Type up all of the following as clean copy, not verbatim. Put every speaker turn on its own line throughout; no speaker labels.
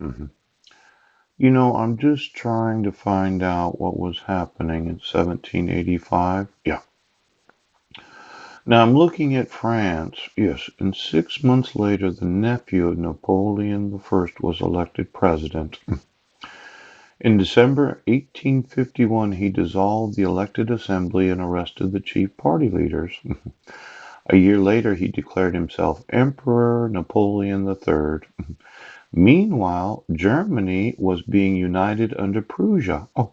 hmm I'm just trying to find out what was happening in 1785. Yeah. Now I'm looking at France. Yes, and 6 months later, the nephew of Napoleon I was elected president. In December 1851, he dissolved the elected assembly and arrested the chief party leaders. A year later, he declared himself Emperor Napoleon III. Meanwhile, Germany was being united under Prussia. Oh,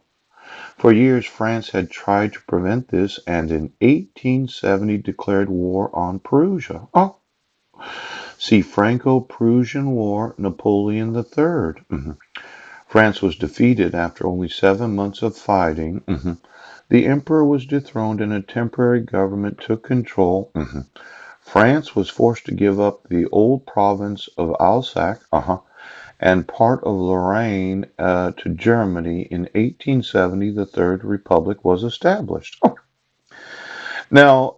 for years, France had tried to prevent this and in 1870 declared war on Prussia. Oh, see Franco-Prussian War, Napoleon III. France was defeated after only 7 months of fighting. The emperor was dethroned and a temporary government took control. France was forced to give up the old province of Alsace and part of Lorraine to Germany. In 1870, the Third Republic was established. Now,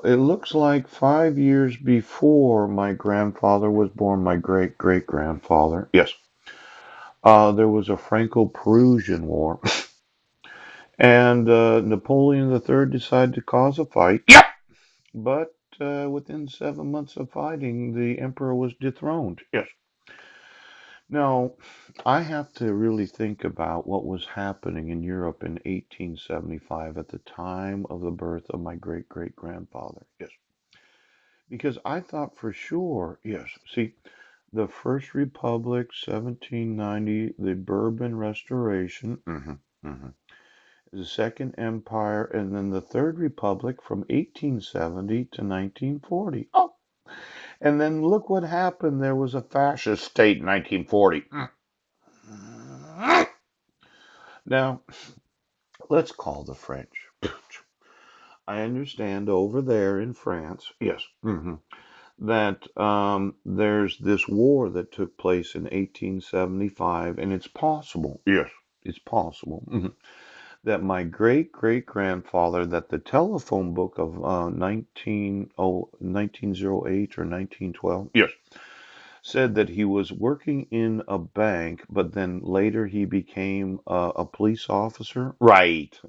it looks like 5 years before my grandfather was born, my great great grandfather, yes, there was a Franco Prussian War, and Napoleon III decided to cause a fight. Yep. But within 7 months of fighting, the emperor was dethroned. Yes. Now, I have to really think about what was happening in Europe in 1875 at the time of the birth of my great great grandfather. Yes. Because I thought for sure, yes. See, the First Republic, 1790, the Bourbon Restoration, the Second Empire, and then the Third Republic from 1870 to 1940. Oh, and then look what happened. There was a fascist state in 1940. Now, let's call the French. I understand over there in France, yes, that there's this war that took place in 1875, and it's possible, yes, it's possible, that my great great grandfather, that the telephone book of 1908 or 1912, yes, said that he was working in a bank, but then later he became a police officer. Right.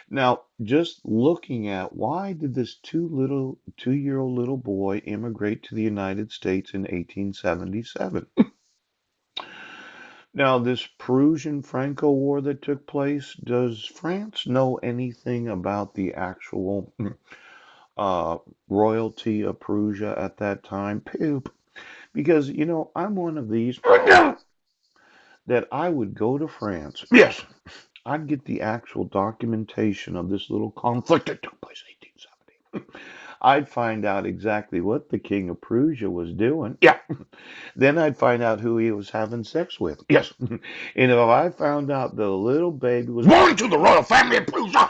Now, just looking at why did this 2-year-old little boy immigrate to the United States in 1877? Now, this Prussian Franco War that took place, does France know anything about the actual uh, royalty of Prussia at that time? Poop. Because, I'm one of these that I would go to France. Yes, I'd get the actual documentation of this little conflict that took place in 1870. I'd find out exactly what the King of Prussia was doing. Yeah. Then I'd find out who he was having sex with. Yes. And if I found out the little baby was born to the royal family of Prussia,